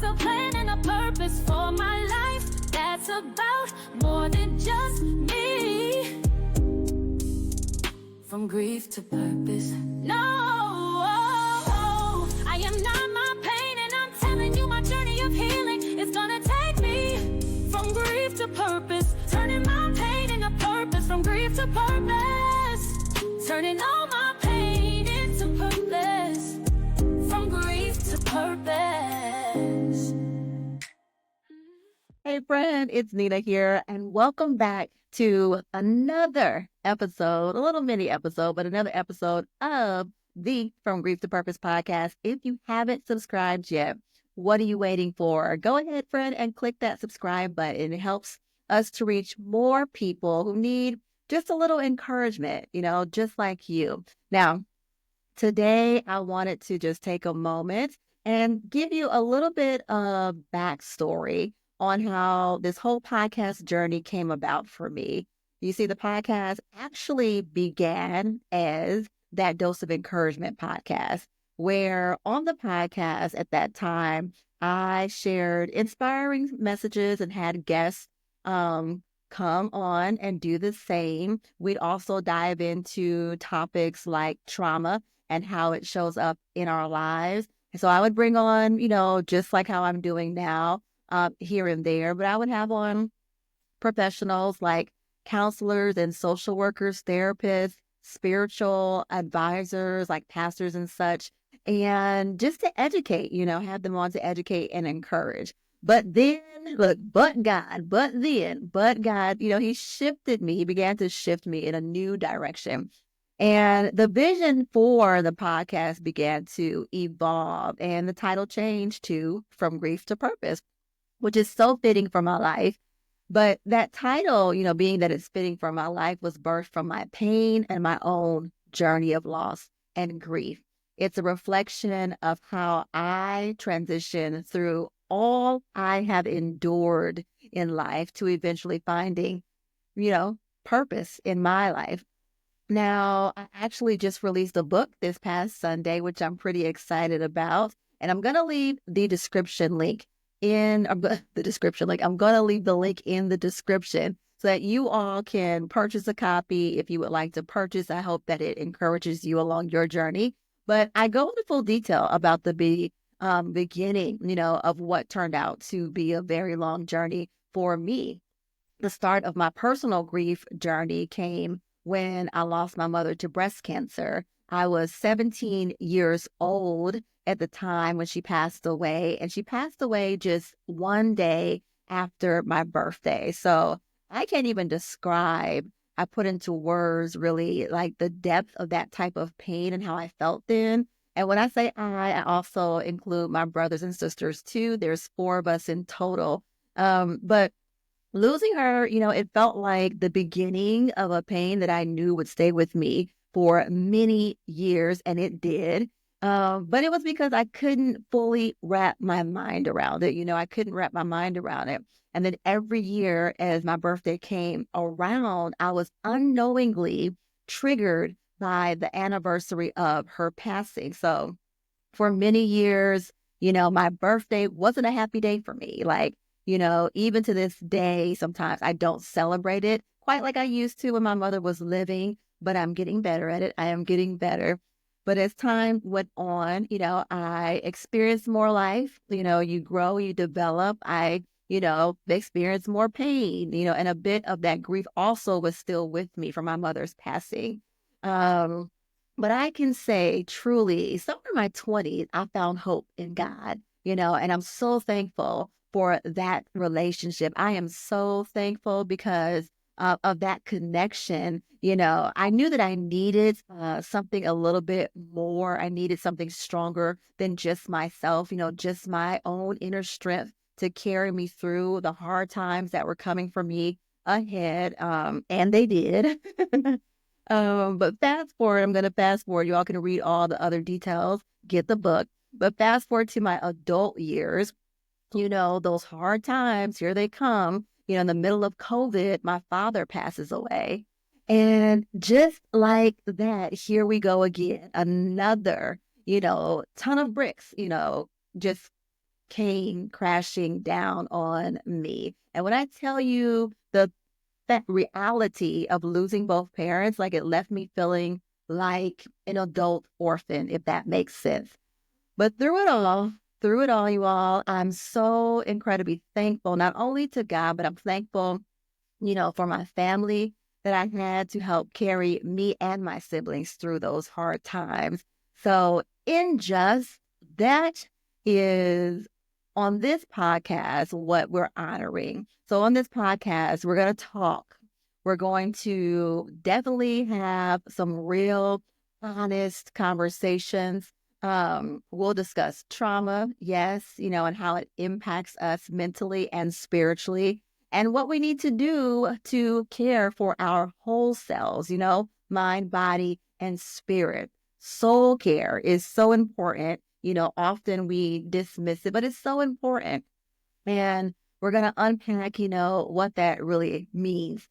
a plan and a purpose for my life that's about more than just me. From grief to purpose. No, I am not my pain, and I'm telling you my journey of healing is gonna take me from grief to purpose. Turning my pain into purpose. From grief to purpose. Turning all my pain into purpose. From grief to purpose. Hey friend, it's Nina here, and welcome back to another episode, a little mini episode, but another episode of the From Grief to Purpose podcast. If you haven't subscribed yet, what are you waiting for? Go ahead, friend, and click that subscribe button. It helps us to reach more people who need just a little encouragement, just like you. Now, today I wanted to just take a moment and give you a little bit of backstory on how this whole podcast journey came about for me. You see, the podcast actually began as that Dose of Encouragement podcast, where on the podcast at that time, I shared inspiring messages and had guests come on and do the same. We'd also dive into topics like trauma and how it shows up in our lives. And so I would bring on, just like how I'm doing now, here and there, but I would have on professionals like counselors and social workers, therapists, spiritual advisors like pastors and such, and just to educate, have them on to educate and encourage. But then, look, but God, he shifted me. He began to shift me in a new direction. And the vision for the podcast began to evolve, and the title changed to From Grief to Purpose, which is so fitting for my life. But that title, being that it's fitting for my life, was birthed from my pain and my own journey of loss and grief. It's a reflection of how I transitioned through all I have endured in life to eventually finding, purpose in my life. Now, I actually just released a book this past Sunday, which I'm pretty excited about. And I'm going to leave the description link I'm going to leave the link in the description so that you all can purchase a copy if you would like to purchase. I hope that it encourages you along your journey. But I go into full detail about the beginning, of what turned out to be a very long journey for me. The start of my personal grief journey came when I lost my mother to breast cancer. I was 17 years old at the time when she passed away, and she passed away just one day after my birthday. So I can't even describe, I put into words really like the depth of that type of pain and how I felt then. And when I say I also include my brothers and sisters too. There's 4 of us in total. But losing her, it felt like the beginning of a pain that I knew would stay with me for many years, and it did. But it was because I couldn't fully wrap my mind around it. I couldn't wrap my mind around it. And then every year as my birthday came around, I was unknowingly triggered by the anniversary of her passing. So for many years, my birthday wasn't a happy day for me. Even to this day, sometimes I don't celebrate it quite like I used to when my mother was living, but I'm getting better at it. I am getting better. But as time went on, I experienced more life. You grow, you develop. I, experienced more pain, and a bit of that grief also was still with me from my mother's passing. But I can say truly, somewhere in my 20s, I found hope in God, and I'm so thankful for that relationship. I am so thankful because of that connection. I knew that I needed something a little bit more. I needed something stronger than just myself, just my own inner strength to carry me through the hard times that were coming for me ahead. And they did. But fast forward, I'm going to fast forward. You all can read all the other details, get the book. But fast forward to my adult years, those hard times, here they come. In the middle of COVID, my father passes away. And just like that, here we go again. Another, ton of bricks, just came crashing down on me. And when I tell you that reality of losing both parents, like it left me feeling like an adult orphan, if that makes sense. But through it all, you all, I'm so incredibly thankful, not only to God, but I'm thankful, for my family that I had to help carry me and my siblings through those hard times. So, in just that is on this podcast what we're honoring. So, on this podcast, we're going to talk. We're going to definitely have some real, honest conversations. We'll discuss trauma, yes, and how it impacts us mentally and spiritually and what we need to do to care for our whole selves, mind, body, and spirit. Soul care is so important. Often we dismiss it, but it's so important. And we're going to unpack, what that really means,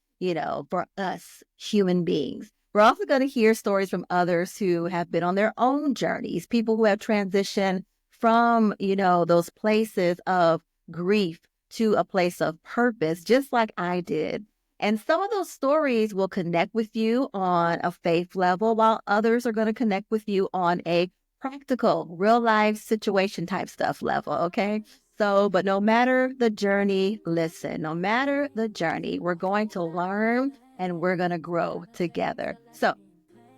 for us human beings. We're also going to hear stories from others who have been on their own journeys, people who have transitioned from, those places of grief to a place of purpose, just like I did. And some of those stories will connect with you on a faith level, while others are going to connect with you on a practical, real life situation type stuff level. Okay. So, but no matter the journey, listen, no matter the journey, we're going to learn and we're going to grow together. So,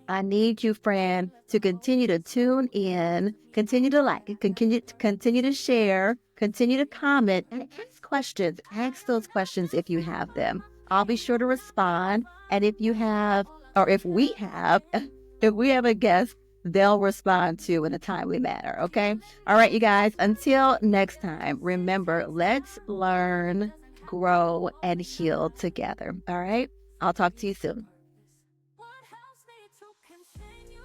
I need you, friend, to continue to tune in, continue to like, continue to share, continue to comment, and ask questions. Ask those questions if you have them. I'll be sure to respond. And if you have, or if we have, if we have a guest, they'll respond to in a timely manner. Okay. All right, you guys, until next time, remember, let's learn, grow, and heal together. All right. I'll talk to you soon. What helps me to continue?